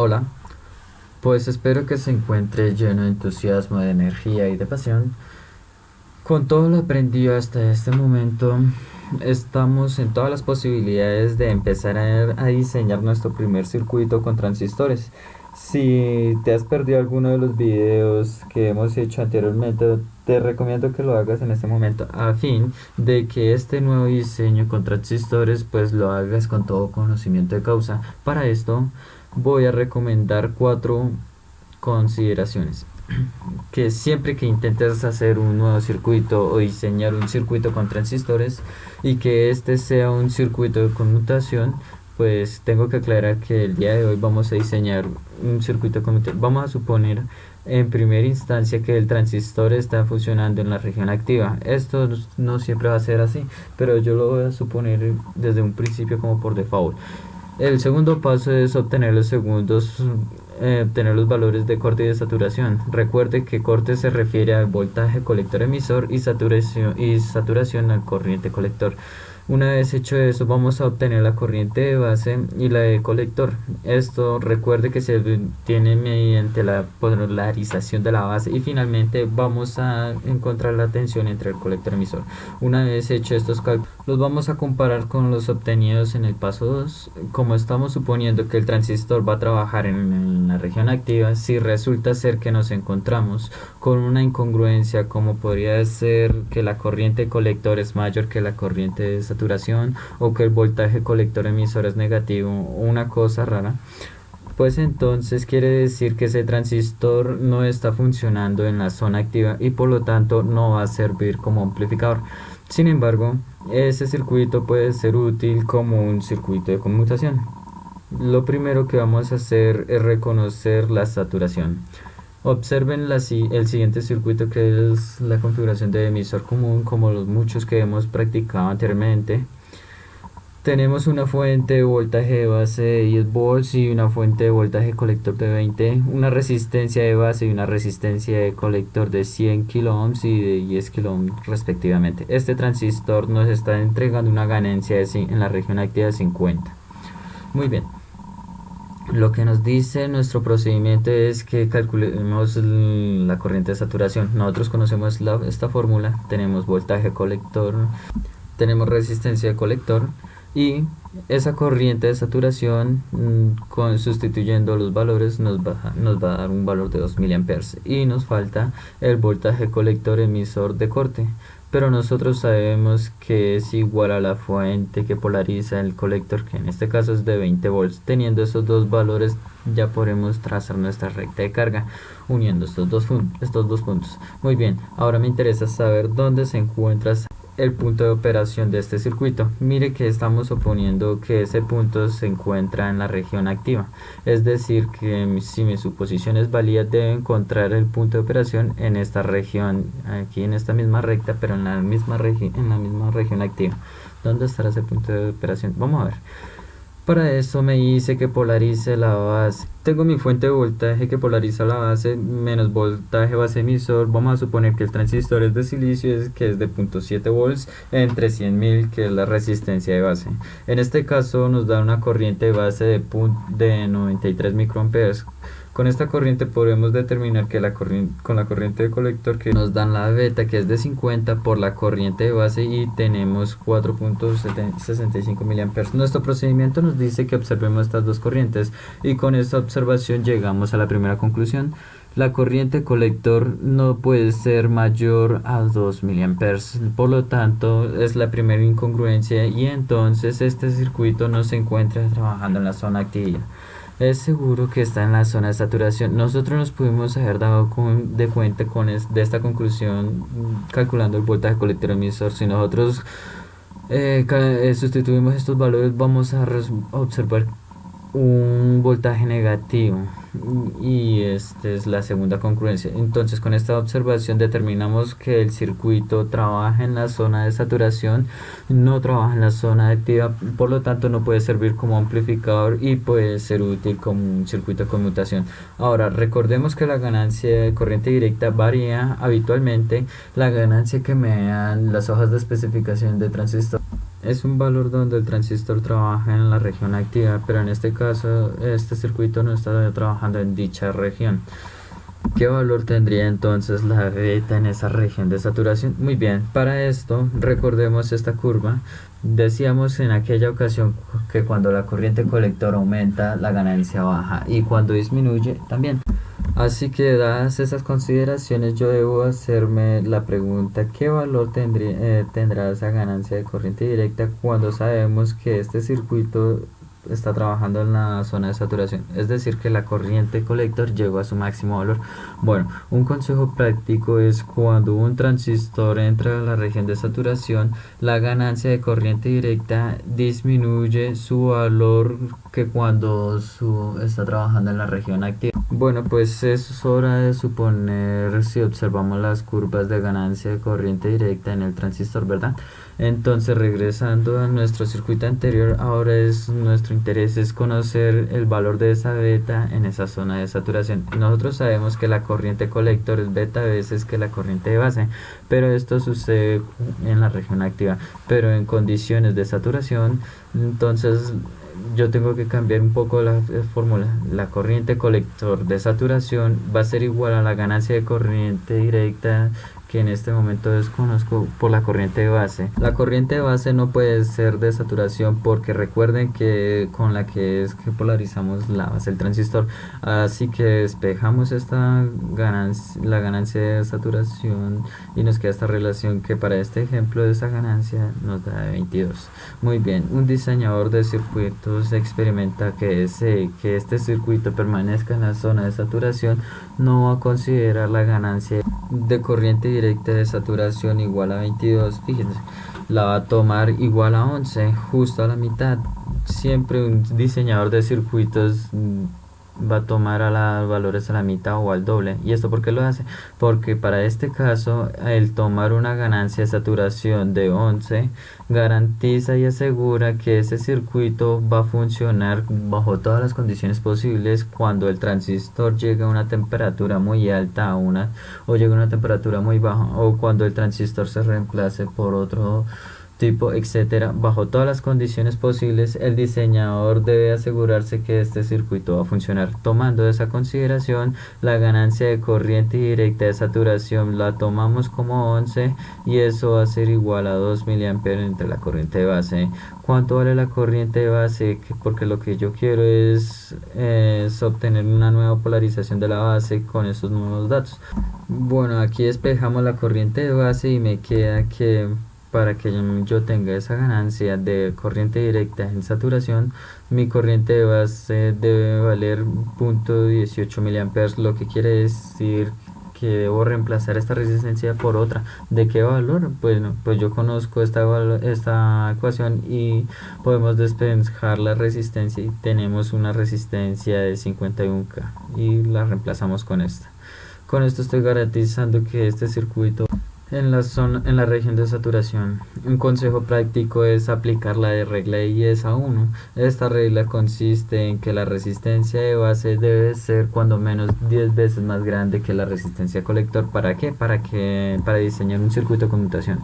Hola, pues espero que se encuentre lleno de entusiasmo, de energía y de pasión. Con todo lo aprendido hasta este momento, estamos en todas las posibilidades de empezar a diseñar nuestro primer circuito con transistores. Si te has perdido alguno de los videos que hemos hecho anteriormente, te recomiendo que lo hagas en este momento a fin de que este nuevo diseño con transistores pues lo hagas con todo conocimiento de causa. Para esto voy a recomendar cuatro consideraciones. Que siempre que intentes hacer un nuevo circuito o diseñar un circuito con transistores y que este sea un circuito de conmutación, pues tengo que aclarar que el día de hoy vamos a diseñar un circuito de conmutación. Vamos a suponer en primera instancia que el transistor está funcionando en la región activa. Esto no siempre va a ser así, pero yo lo voy a suponer desde un principio como por default. El segundo paso es obtener obtener los valores de corte y de saturación. Recuerde que corte se refiere al voltaje colector emisor y saturación al corriente colector. Una vez hecho eso, vamos a obtener la corriente de base y la de colector. Esto recuerde que se obtiene mediante la polarización de la base y finalmente vamos a encontrar la tensión entre el colector emisor. Una vez hecho estos cálculos, los vamos a comparar con los obtenidos en el paso 2. Como estamos suponiendo que el transistor va a trabajar en la región activa, si resulta ser que nos encontramos con una incongruencia como podría ser que la corriente colector es mayor que la corriente de saturación o que el voltaje colector emisor es negativo o una cosa rara, pues entonces quiere decir que ese transistor no está funcionando en la zona activa y por lo tanto no va a servir como amplificador. Sin embargo, ese circuito puede ser útil como un circuito de conmutación. Lo primero que vamos a hacer es reconocer la saturación. Observen el siguiente circuito, que es la configuración de emisor común, como los muchos que hemos practicado anteriormente. Tenemos una fuente de voltaje de base de 10 volts y una fuente de voltaje colector de 20, una resistencia de base y una resistencia de colector de 100 kilo ohms y de 10 kilo ohms respectivamente. Este transistor nos está entregando una ganancia en la región activa de 50. Muy bien. Lo que nos dice nuestro procedimiento es que calculemos la corriente de saturación. Nosotros conocemos esta fórmula. Tenemos voltaje colector, tenemos resistencia de colector y esa corriente de saturación, sustituyendo los valores, nos va a dar un valor de 2 miliamperes y nos falta el voltaje colector emisor de corte, pero nosotros sabemos que es igual a la fuente que polariza el colector, que en este caso es de 20 volts. Teniendo esos dos valores ya podemos trazar nuestra recta de carga uniendo estos dos puntos. Muy bien, ahora me interesa saber dónde se encuentra el punto de operación de este circuito. Mire que estamos suponiendo que ese punto se encuentra en la región activa, es decir que si mi suposición es válida, debe encontrar el punto de operación en esta región, aquí en esta misma recta, pero en la misma región activa. ¿Dónde estará ese punto de operación? Vamos a ver. Para eso me dice que polarice la base. Tengo mi fuente de voltaje que polariza la base menos voltaje base emisor. Vamos a suponer que el transistor es de silicio, que es de 0.7 volts entre 100.000, que es la resistencia de base. En este caso nos da una corriente de base de 93 microamperes. Con esta corriente podemos determinar que con la corriente de colector, que nos dan la beta, que es de 50 por la corriente de base, y tenemos 4.65 miliamperes. Nuestro procedimiento nos dice que observemos estas dos corrientes y con esta observación llegamos a la primera conclusión. La corriente colector no puede ser mayor a 2 miliamperes, por lo tanto es la primera incongruencia y entonces este circuito no se encuentra trabajando en la zona activa. Es seguro que está en la zona de saturación. Nosotros nos pudimos haber dado de cuenta de esta conclusión calculando el voltaje colector emisor. Si nosotros sustituimos estos valores, vamos a observar un voltaje negativo y esta es la segunda congruencia. Entonces con esta observación determinamos que el circuito trabaja en la zona de saturación, no trabaja en la zona activa, por lo tanto no puede servir como amplificador y puede ser útil como un circuito de conmutación. Ahora recordemos que la ganancia de corriente directa varía habitualmente. La ganancia que me dan las hojas de especificación de transistor Es un valor donde el transistor trabaja en la región activa, pero en este caso este circuito no está trabajando en dicha región. ¿Qué valor tendría entonces la beta en esa región de saturación? Muy bien, para esto recordemos esta curva. Decíamos en aquella ocasión que cuando la corriente colector aumenta, la ganancia baja y cuando disminuye también. Así que dadas esas consideraciones yo debo hacerme la pregunta, ¿qué valor tendrá esa ganancia de corriente directa cuando sabemos que este circuito está trabajando en la zona de saturación? Es decir, que la corriente colector llegó a su máximo valor. Bueno, un consejo práctico es cuando un transistor entra a la región de saturación, la ganancia de corriente directa disminuye su valor que cuando está trabajando en la región activa. Bueno, pues es hora de suponer si observamos las curvas de ganancia de corriente directa en el transistor, ¿verdad? Entonces, regresando a nuestro circuito anterior, ahora nuestro interés es conocer el valor de esa beta en esa zona de saturación. Nosotros sabemos que la corriente colector es beta veces que la corriente de base, pero esto sucede en la región activa, pero en condiciones de saturación, entonces yo tengo que cambiar un poco la fórmula. La corriente colector de saturación va a ser igual a la ganancia de corriente directa que en este momento desconozco por la corriente de base. La corriente de base no puede ser de saturación porque recuerden que con la que es que polarizamos la base del transistor. Así que despejamos la ganancia de saturación y nos queda esta relación que para este ejemplo de esa ganancia nos da 22. Muy bien, un diseñador de circuitos experimenta que este circuito permanezca en la zona de saturación, no va a considerar la ganancia de corriente directa de saturación igual a 22, fíjense, la va a tomar igual a 11, justo a la mitad. Siempre un diseñador de circuitos va a tomar a los valores a la mitad o al doble. ¿Y esto por qué lo hace? Porque para este caso, el tomar una ganancia de saturación de 11 garantiza y asegura que ese circuito va a funcionar bajo todas las condiciones posibles cuando el transistor llega a una temperatura muy alta o llega a una temperatura muy baja, o cuando el transistor se reemplace por otro tipo, etcétera. Bajo todas las condiciones posibles, el diseñador debe asegurarse que este circuito va a funcionar. Tomando esa consideración, la ganancia de corriente directa de saturación la tomamos como 11 y eso va a ser igual a 2 mA entre la corriente de base. ¿Cuánto vale la corriente de base? Porque lo que yo quiero es obtener una nueva polarización de la base con esos nuevos datos. Bueno, aquí despejamos la corriente de base y me queda que para que yo tenga esa ganancia de corriente directa en saturación, mi corriente de base debe valer 0.18 mA, lo que quiere decir que debo reemplazar esta resistencia por otra. ¿De qué valor? Bueno, pues yo conozco esta ecuación y podemos despejar la resistencia y tenemos una resistencia de 51K y la reemplazamos con esta. Con esto estoy garantizando que este circuito en la región de saturación. Un consejo práctico es aplicar la de regla de 10 a 1. Esta regla consiste en que la resistencia de base debe ser cuando menos 10 veces más grande que la resistencia colector. ¿Para qué? Para diseñar un circuito de conmutación.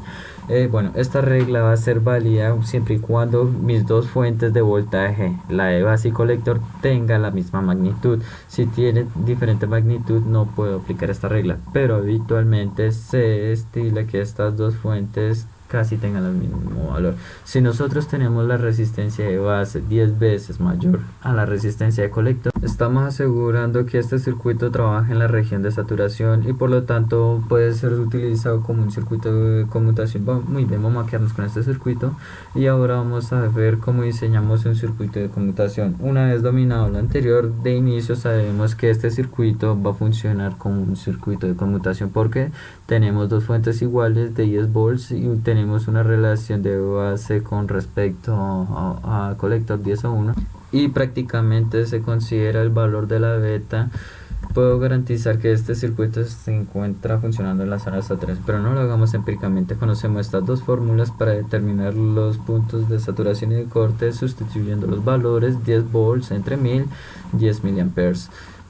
Bueno, esta regla va a ser válida siempre y cuando mis dos fuentes de voltaje, la de base y colector, tengan la misma magnitud. Si tiene diferente magnitud no puedo aplicar esta regla, pero habitualmente se estila que estas dos fuentes casi tengan el mismo valor. Si nosotros tenemos la resistencia de base 10 veces mayor a la resistencia de colector, estamos asegurando que este circuito trabaja en la región de saturación y por lo tanto puede ser utilizado como un circuito de conmutación. Muy bien, vamos a quedarnos con este circuito y ahora vamos a ver cómo diseñamos un circuito de conmutación. Una vez dominado lo anterior, de inicio sabemos que este circuito va a funcionar como un circuito de conmutación porque tenemos dos fuentes iguales de 10 volts y tenemos una relación de base con respecto a colector 10 a 1 y prácticamente se considera el valor de la beta. Puedo garantizar que este circuito se encuentra funcionando en la zona de saturación, pero no lo hagamos empíricamente. Conocemos estas dos fórmulas para determinar los puntos de saturación y de corte sustituyendo los valores 10 volts entre 1000, 10 mA.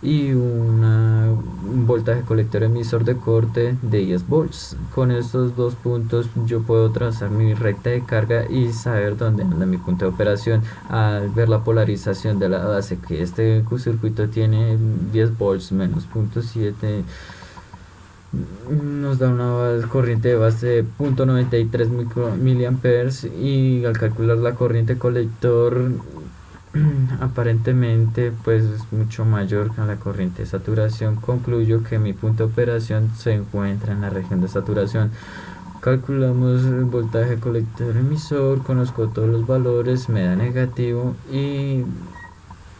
y un voltaje colector emisor de corte de 10 volts. Con estos dos puntos yo puedo trazar mi recta de carga y saber dónde anda mi punto de operación al ver la polarización de la base, que este circuito tiene 10 volts menos 0.7, nos da una corriente de base de 0.93 miliamperes, y al calcular la corriente colector aparentemente pues es mucho mayor que la corriente de saturación, concluyo que mi punto de operación se encuentra en la región de saturación. Calculamos el voltaje colector emisor, conozco todos los valores, me da negativo, y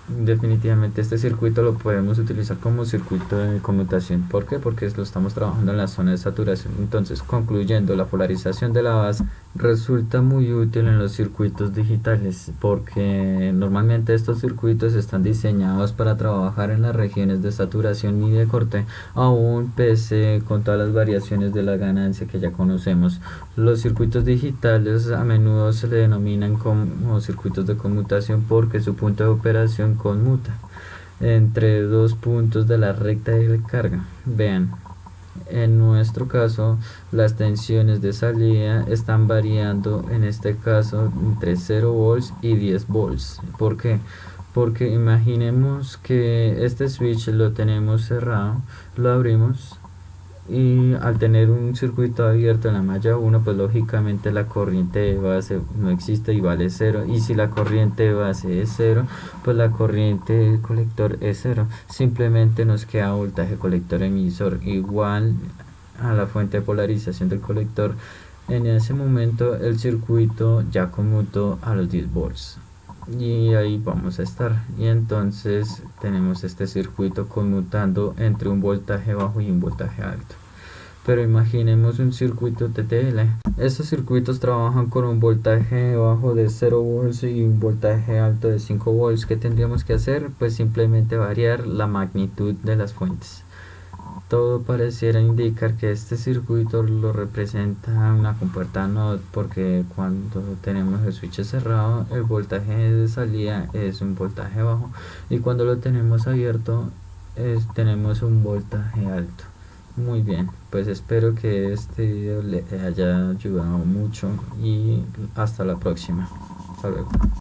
definitivamente este circuito lo podemos utilizar como circuito de conmutación. ¿Por qué? Porque lo estamos trabajando en la zona de saturación. Entonces, concluyendo, la polarización de la base resulta muy útil en los circuitos digitales, porque normalmente estos circuitos están diseñados para trabajar en las regiones de saturación y de corte, aún pese con todas las variaciones de la ganancia que ya conocemos. Los circuitos digitales a menudo se le denominan como circuitos de conmutación porque su punto de operación conmuta entre dos puntos de la recta de carga. Vean, en nuestro caso las tensiones de salida están variando, en este caso entre 0 volts y 10 volts. ¿Por qué? Porque imaginemos que este switch lo tenemos cerrado, lo abrimos, y al tener un circuito abierto en la malla 1, pues lógicamente la corriente de base no existe y vale 0. Y si la corriente de base es 0, pues la corriente de colector es 0. Simplemente nos queda voltaje colector emisor igual a la fuente de polarización del colector. En ese momento el circuito ya conmutó a los 10 volts. Y ahí vamos a estar, y entonces tenemos este circuito conmutando entre un voltaje bajo y un voltaje alto. Pero imaginemos un circuito TTL. Estos circuitos trabajan con un voltaje bajo de 0 volts y un voltaje alto de 5 volts. ¿Qué tendríamos que hacer? Pues simplemente variar la magnitud de las fuentes. Todo pareciera indicar que este circuito lo representa una compuerta NOT, porque cuando tenemos el switch cerrado el voltaje de salida es un voltaje bajo, y cuando lo tenemos abierto tenemos un voltaje alto. Muy bien, pues espero que este video le haya ayudado mucho, y hasta la próxima. Hasta luego.